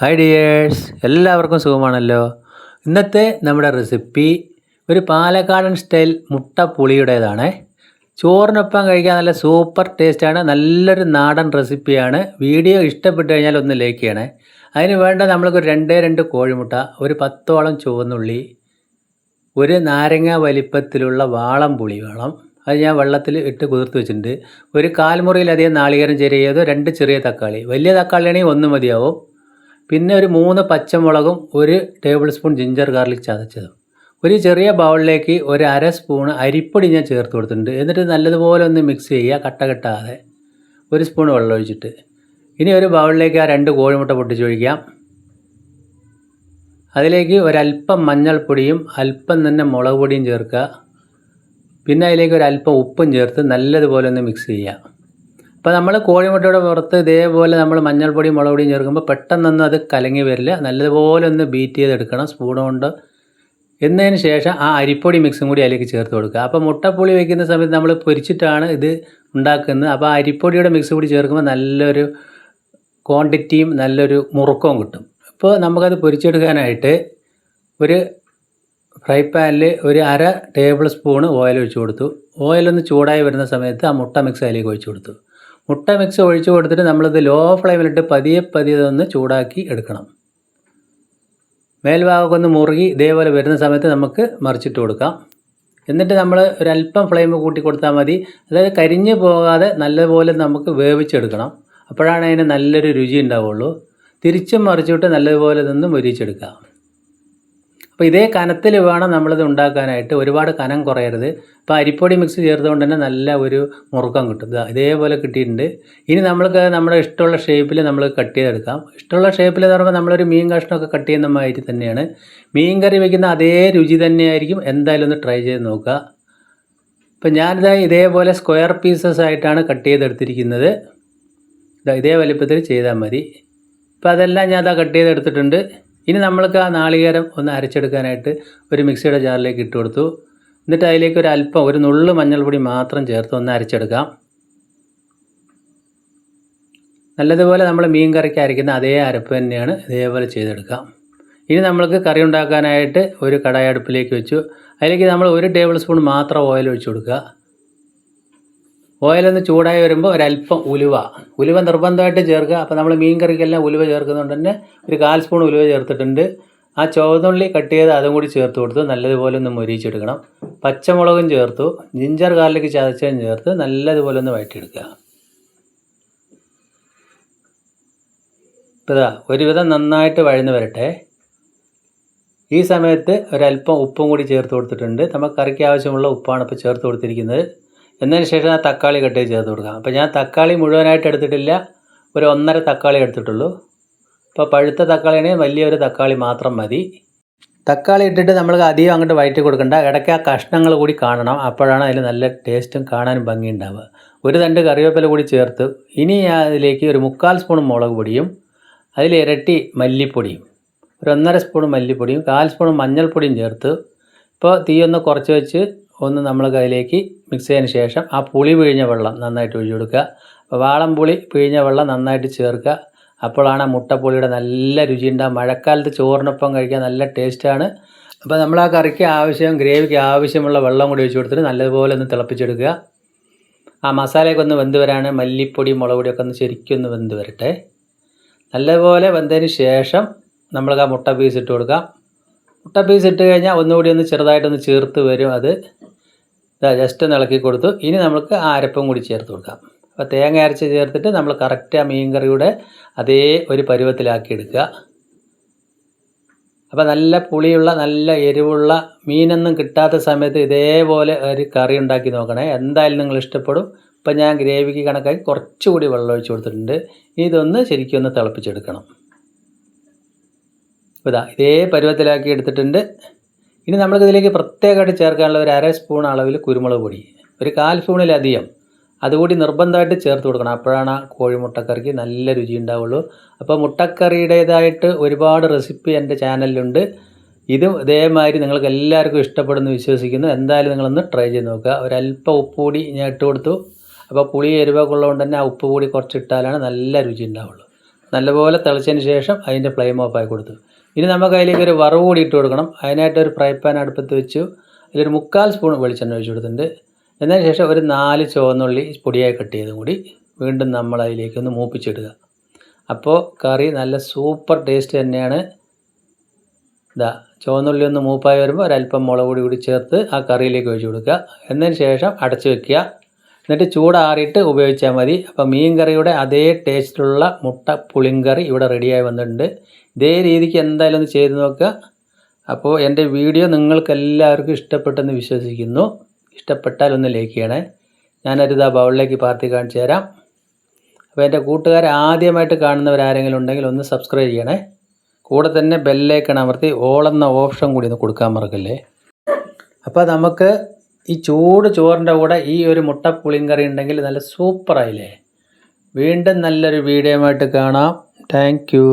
Hi dears, എല്ലാവർക്കും സുഖമാണല്ലോ. ഇന്നത്തെ നമ്മുടെ റെസിപ്പി ഒരു പാലക്കാടൻ സ്റ്റൈൽ മുട്ട പുളിയുടേതാണ്. ചോറിനൊപ്പം കഴിക്കാൻ നല്ല സൂപ്പർ ടേസ്റ്റാണ്. നല്ലൊരു നാടൻ റെസിപ്പിയാണ്. വീഡിയോ ഇഷ്ടപ്പെട്ടു കഴിഞ്ഞാൽ ഒന്ന് ലൈക്ക് ചെയ്യണേ. അതിന് വേണ്ട നമ്മൾക്കൊരു രണ്ട് കോഴിമുട്ട, ഒരു 10ഓളം ചുവന്നുള്ളി, ഒരു നാരങ്ങ വലിപ്പത്തിലുള്ള വാളം പുളി വേണം. അത് ഞാൻ വെള്ളത്തിൽ ഇട്ട് കുതിർത്ത് വെച്ചിട്ടുണ്ട്. ഒരു കാൽമുറിയിലധികം നാളികേരം ചെറിയതോ, 2 ചെറിയ തക്കാളി, വലിയ തക്കാളിയാണെങ്കിൽ 1 മതിയാവും. പിന്നെ ഒരു 3 പച്ചമുളകും, 1 ടേബിൾ സ്പൂൺ ജിഞ്ചർ ഗാർലിക് ചതച്ചതും. ഒരു ചെറിയ ബൗളിലേക്ക് ഒരു അര സ്പൂൺ അരിപ്പൊടി ഞാൻ ചേർത്ത് കൊടുത്തിട്ടുണ്ട്. എന്നിട്ട് നല്ലതുപോലെ ഒന്ന് മിക്സ് ചെയ്യുക, കട്ട കെട്ടാതെ. 1 സ്പൂൺ വെള്ളം ഒഴിച്ചിട്ട് ഇനി ഒരു ബൗളിലേക്ക് ആ 2 കോഴിമുട്ട പൊട്ടിച്ചൊഴിക്കാം. അതിലേക്ക് ഒരല്പം മഞ്ഞൾപ്പൊടിയും അല്പം തന്നെ മുളക് പൊടിയും ചേർക്കുക. പിന്നെ അതിലേക്ക് ഒരല്പം ഉപ്പും ചേർത്ത് നല്ലതുപോലെ ഒന്ന് മിക്സ് ചെയ്യുക. അപ്പോൾ നമ്മൾ കോഴിമുട്ടയുടെ പുറത്ത് ഇതേപോലെ നമ്മൾ മഞ്ഞൾപ്പൊടിയും മുളക് പൊടിയും ചേർക്കുമ്പോൾ പെട്ടെന്നൊന്നും അത് കലങ്ങി വരില്ല. നല്ലതുപോലെ ഒന്ന് ബീറ്റ് ചെയ്തെടുക്കണം സ്പൂൺ കൊണ്ട്. എന്നതിന് ശേഷം ആ അരിപ്പൊടി മിക്സും കൂടി അതിലേക്ക് ചേർത്ത് കൊടുക്കുക. അപ്പോൾ മുട്ടപ്പുളി വയ്ക്കുന്ന സമയത്ത് നമ്മൾ പൊരിച്ചിട്ടാണ് ഇത് ഉണ്ടാക്കുന്നത്. അപ്പോൾ ആ അരിപ്പൊടിയുടെ മിക്സ് കൂടി ചേർക്കുമ്പോൾ നല്ലൊരു ക്വാണ്ടിറ്റിയും നല്ലൊരു മുറുക്കവും കിട്ടും. ഇപ്പോൾ നമുക്കത് പൊരിച്ചെടുക്കാനായിട്ട് ഒരു ഫ്രൈ പാനിൽ ഒരു അര ടേബിൾ സ്പൂണ് ഓയിൽ ഒഴിച്ച് കൊടുത്തു. ഓയിലൊന്ന് ചൂടായി വരുന്ന സമയത്ത് ആ മുട്ട മിക്സ് അതിലേക്ക് ഒഴിച്ച് കൊടുത്തു. മുട്ട മിക്സ് ഒഴിച്ച് കൊടുത്തിട്ട് നമ്മളിത് ലോ ഫ്ലെയിമിലിട്ട് പതിയെ ഒന്ന് ചൂടാക്കി എടുക്കണം. മേൽഭാഗമൊക്കെ ഒന്ന് മുറുകി ഇതേപോലെ വരുന്ന സമയത്ത് നമുക്ക് മറിച്ചിട്ട് കൊടുക്കാം. എന്നിട്ട് നമ്മൾ ഒരല്പം ഫ്ലെയിം കൂട്ടി കൊടുത്താൽ മതി. അതായത് കരിഞ്ഞ് പോകാതെ നല്ലപോലെ നമുക്ക് വേവിച്ചെടുക്കണം. അപ്പോഴാണ് അതിന് നല്ലൊരു രുചി ഉണ്ടാവുള്ളൂ. തിരിച്ചും മറിച്ചിട്ട് നല്ലതുപോലെ നിന്ന് മൊരിച്ചെടുക്കാം. അപ്പോൾ ഇതേ കനത്തിൽ വേണം നമ്മളിത് ഉണ്ടാക്കാനായിട്ട്. ഒരുപാട് കനം കുറയരുത്. അപ്പോൾ അരിപ്പൊടി മിക്സ് ചേർത്തുകൊണ്ട് തന്നെ നല്ല ഒരു മുറുക്കം കിട്ടും. ഇതേപോലെ കിട്ടിയിട്ടുണ്ട്. ഇനി നമ്മൾക്ക് നമ്മുടെ ഇഷ്ടമുള്ള ഷേപ്പിൽ നമ്മൾ കട്ട് ചെയ്തെടുക്കാം. ഇഷ്ടമുള്ള ഷേപ്പിൽ എന്ന് പറയുമ്പോൾ നമ്മളൊരു മീൻ കഷ്ണമൊക്കെ കട്ട് ചെയ്യുന്ന മാതിരി തന്നെയാണ്. മീൻ കറി വയ്ക്കുന്ന അതേ രുചി തന്നെയായിരിക്കും. എന്തായാലും ഒന്ന് ട്രൈ ചെയ്ത് നോക്കുക. അപ്പോൾ ഞാനിതാ ഇതേപോലെ സ്ക്വയർ പീസസ് ആയിട്ടാണ് കട്ട് ചെയ്തെടുത്തിരിക്കുന്നത്. ഇതേ വലിപ്പത്തിൽ ചെയ്താൽ മതി. അപ്പോൾ അതെല്ലാം ഞാൻ കട്ട് ചെയ്തെടുത്തിട്ടുണ്ട്. ഇനി നമ്മൾക്ക് ആ നാളികേരം ഒന്ന് അരച്ചെടുക്കാനായിട്ട് ഒരു മിക്സിയുടെ ജാറിലേക്ക് ഇട്ട് കൊടുത്തു. എന്നിട്ട് അതിലേക്ക് ഒരു നുള്ളു മഞ്ഞൾപ്പൊടി മാത്രം ചേർത്ത് ഒന്ന് അരച്ചെടുക്കാം. നല്ലതുപോലെ നമ്മൾ മീൻ കറിക്ക് അരയ്ക്കുന്ന അതേ അരപ്പ് തന്നെയാണ് ഇതേപോലെ ചെയ്തെടുക്കാം. ഇനി നമ്മൾക്ക് കറി ഉണ്ടാക്കാനായിട്ട് ഒരു കടായി അടുപ്പിലേക്ക് വെച്ചു. അതിലേക്ക് നമ്മൾ 1 ടേബിൾ സ്പൂൺ മാത്രം ഓയിൽ ഒഴിച്ച് കൊടുക്കുക. ഓയിലൊന്ന് ചൂടായി വരുമ്പോൾ ഒരല്പം ഉലുവ നിർബന്ധമായിട്ട് ചേർക്കുക. അപ്പോൾ നമ്മൾ മീൻ കറിക്കെല്ലാം ഉലുവ ചേർക്കുന്നതുകൊണ്ട് തന്നെ ഒരു 1/4 സ്പൂൺ ഉലുവ ചേർത്തിട്ടുണ്ട്. ആ ചുവന്നുള്ളി കട്ട് ചെയ്ത് അതും കൂടി ചേർത്ത് കൊടുത്ത് നല്ലതുപോലെ ഒന്ന് മൊരിച്ചെടുക്കണം. പച്ചമുളകും ചേർത്തു, ജിഞ്ചർ ഗാർലിക് ചതച്ചതും ചേർത്ത് നല്ലതുപോലെ ഒന്ന് വഴറ്റിയെടുക്കുക. ഇപ്പോൾ ഒരുവിധം നന്നായിട്ട് വഴന്ന് വരട്ടെ. ഈ സമയത്ത് ഒരല്പം ഉപ്പും കൂടി ചേർത്ത് കൊടുത്തിട്ടുണ്ട്. നമുക്ക് കറിക്ക് ആവശ്യമുള്ള ഉപ്പാണ് ഇപ്പോൾ ചേർത്ത് കൊടുത്തിരിക്കുന്നത്. എന്നതിന് ശേഷം ആ തക്കാളി കട്ട് ചെയ്ത് ചേർത്ത് കൊടുക്കാം. അപ്പോൾ ഞാൻ തക്കാളി മുഴുവനായിട്ട് എടുത്തിട്ടില്ല, ഒരു 1.5 തക്കാളി എടുത്തിട്ടുള്ളൂ. അപ്പോൾ പഴുത്ത തക്കാളിയാണെങ്കിൽ വലിയൊരു തക്കാളി മാത്രം മതി. തക്കാളി ഇട്ടിട്ട് നമ്മൾ അധികം അങ്ങോട്ട് വഴറ്റി കൊടുക്കണ്ട. ഇടയ്ക്ക് ആ കഷ്ണങ്ങൾ കൂടി കാണണം. അപ്പോഴാണ് അതിൽ നല്ല ടേസ്റ്റും കാണാനും ഭംഗിയുണ്ടാവുക. ഒരു തണ്ട് കറിവേപ്പില കൂടി ചേർത്ത് ഇനി അതിലേക്ക് ഒരു 3/4 സ്പൂൺ മുളക് പൊടിയും, അതിൽ ഇരട്ടി മല്ലിപ്പൊടിയും, ഒരു 1.5 സ്പൂൺ മല്ലിപ്പൊടിയും, 1/4 സ്പൂൺ മഞ്ഞൾപ്പൊടിയും ചേർത്ത് ഇപ്പോൾ തീയൊന്ന് കുറച്ച് വെച്ച് ഒന്ന് നമ്മൾ അതിലേക്ക് മിക്സ് ചെയ്തതിന് ശേഷം ആ പുളി പിഴിഞ്ഞ വെള്ളം നന്നായിട്ട് ഒഴിച്ചു കൊടുക്കുക. അപ്പോൾ വാളം പുളി പിഴിഞ്ഞ വെള്ളം നന്നായിട്ട് ചേർക്കുക. അപ്പോഴാണ് ആ മുട്ടപ്പുളിയുടെ നല്ല രുചി ഉണ്ടാകുക. മഴക്കാലത്ത് ചോറിനൊപ്പം കഴിക്കാൻ നല്ല ടേസ്റ്റാണ്. അപ്പോൾ നമ്മൾ ആ കറിക്ക് ഗ്രേവിക്ക് ആവശ്യമുള്ള വെള്ളം കൂടി ഒഴിച്ച് കൊടുത്തിട്ട് നല്ലതുപോലെ ഒന്ന് തിളപ്പിച്ചെടുക്കുക. ആ മസാലയൊക്കെ ഒന്ന് വെന്ത് വരാണ്. മല്ലിപ്പൊടി മുളക് പൊടിയൊക്കെ ഒന്ന് ശരിക്കും ഒന്ന് വെന്ത് വരട്ടെ. നല്ലപോലെ വെന്തതിന് ശേഷം നമ്മൾക്ക് ആ മുട്ട പീസ് ഇട്ട് കൊടുക്കാം. മുട്ട പീസ് ഇട്ട് കഴിഞ്ഞാൽ ഒന്നുകൂടി ഒന്ന് ചെറുതായിട്ടൊന്ന് ചേർത്ത് വരും. അത് ജസ്റ്റ് ഒന്ന് ഇളക്കി കൊടുത്തു. ഇനി നമുക്ക് ആ അരപ്പും കൂടി ചേർത്ത് കൊടുക്കാം. അപ്പോൾ തേങ്ങ അരച്ച് ചേർത്തിട്ട് നമ്മൾ കറക്റ്റ് ആ മീൻ കറിയുടെ അതേ ഒരു പരുവത്തിലാക്കി എടുക്കുക. അപ്പോൾ നല്ല പുളിയുള്ള നല്ല എരിവുള്ള മീനൊന്നും കിട്ടാത്ത സമയത്ത് ഇതേപോലെ ഒരു കറി ഉണ്ടാക്കി നോക്കണേ. എന്തായാലും നിങ്ങൾ ഇഷ്ടപ്പെടും. ഇപ്പം ഞാൻ ഗ്രേവിക്ക് കണക്കാക്കി കുറച്ചുകൂടി വെള്ളം ഒഴിച്ച് കൊടുത്തിട്ടുണ്ട്. ഇതൊന്ന് ശരിക്കും ഒന്ന് തിളപ്പിച്ചെടുക്കണം. അപ്പോൾ ഇതേ പരുവത്തിലാക്കി എടുത്തിട്ടുണ്ട്. ഇനി നമ്മൾക്കിതിലേക്ക് പ്രത്യേകമായിട്ട് ചേർക്കാനുള്ള ഒരു 1/2 സ്പൂൺ അളവിൽ കുരുമുളക് പൊടി, ഒരു 1/4 സ്പൂണിലധികം അതുകൂടി നിർബന്ധമായിട്ട് ചേർത്ത് കൊടുക്കണം. അപ്പോഴാണ് ആ കോഴിമുട്ടക്കറിക്ക് നല്ല രുചി ഉണ്ടാവുള്ളൂ. അപ്പോൾ മുട്ടക്കറിയുടേതായിട്ട് ഒരുപാട് റെസിപ്പി എൻ്റെ ചാനലിലുണ്ട്. ഇതും ഇതേമാതിരി നിങ്ങൾക്ക് എല്ലാവർക്കും ഇഷ്ടപ്പെടുന്നു വിശ്വസിക്കുന്നു. എന്തായാലും നിങ്ങളൊന്ന് ട്രൈ ചെയ്ത് നോക്കുക. ഒരല്പം ഉപ്പ് കൂടി ഞാൻ ഇട്ട് കൊടുത്തു. അപ്പോൾ പുളി എരിവൊക്കെ ഉള്ളതുകൊണ്ട് തന്നെ ആ ഉപ്പ് കൂടി കുറച്ചിട്ടാലാണ് നല്ല രുചി ഉണ്ടാവുള്ളൂ. നല്ലപോലെ തിളച്ചതിന് ശേഷം അതിൻ്റെ ഫ്ലെയിം ഓഫാക്കി കൊടുത്തു. ഇനി നമുക്ക് അതിലേക്ക് ഒരു വറവ് കൂടി ഇട്ട് കൊടുക്കണം. അതിനായിട്ട് ഒരു ഫ്രൈ പാൻ അടുപ്പത്ത് വെച്ചു. അതിലൊരു 3/4 സ്പൂൺ വെളിച്ചെണ്ണ ഒഴിച്ച് കൊടുത്തിട്ടുണ്ട്. എന്നതിന് ശേഷം ഒരു 4 ചുവന്നുള്ളി പൊടിയായി കട്ട് ചെയ്തും കൂടി വീണ്ടും നമ്മൾ അതിലേക്ക് ഒന്ന് മൂപ്പിച്ചിടുക. അപ്പോൾ കറി നല്ല സൂപ്പർ ടേസ്റ്റ് തന്നെയാണ്. ചുവന്നുള്ളി ഒന്ന് മൂപ്പായി വരുമ്പോൾ ഒരല്പം മുളക് പൊടി കൂടി ചേർത്ത് ആ കറിയിലേക്ക് ഒഴിച്ച് കൊടുക്കുക. എന്നതിന് ശേഷം അടച്ച് വെക്കുക. എന്നിട്ട് ചൂടാറിയിട്ട് ഉപയോഗിച്ചാൽ മതി. അപ്പോൾ മീൻ കറിയുടെ അതേ ടേസ്റ്റിലുള്ള മുട്ട പുളിങ്കറി ഇവിടെ റെഡിയായി വന്നിട്ടുണ്ട്. ഇതേ രീതിക്ക് എന്തായാലും ഒന്ന് ചെയ്ത് നോക്കുക. അപ്പോൾ എൻ്റെ വീഡിയോ നിങ്ങൾക്കെല്ലാവർക്കും ഇഷ്ടപ്പെട്ടെന്ന് വിശ്വസിക്കുന്നു. ഇഷ്ടപ്പെട്ടാൽ ഒന്ന് ലൈക്ക് ചെയ്യണേ. ഞാനൊരു ബൗളിലേക്ക് പാർത്തി കാണിച്ചു തരാം. അപ്പോൾ എൻ്റെ കൂട്ടുകാരെ ആദ്യമായിട്ട് കാണുന്നവരാരെങ്കിലും ഉണ്ടെങ്കിൽ ഒന്ന് സബ്സ്ക്രൈബ് ചെയ്യണേ. കൂടെ തന്നെ ബെല്ലൈക്കൺ അമർത്തി ഓൾ എന്ന ഓപ്ഷൻ കൂടി ഒന്ന് കൊടുക്കാൻ മറക്കല്ലേ. അപ്പോൾ നമുക്ക് ഈ ചൂട് ചോറിൻ്റെ കൂടെ ഈ ഒരു മുട്ട പുളിങ്കറി ഉണ്ടെങ്കിൽ നല്ല സൂപ്പറായില്ലേ. വീണ്ടും നല്ലൊരു വീഡിയോ ആയിട്ട് കാണാം. Thank you.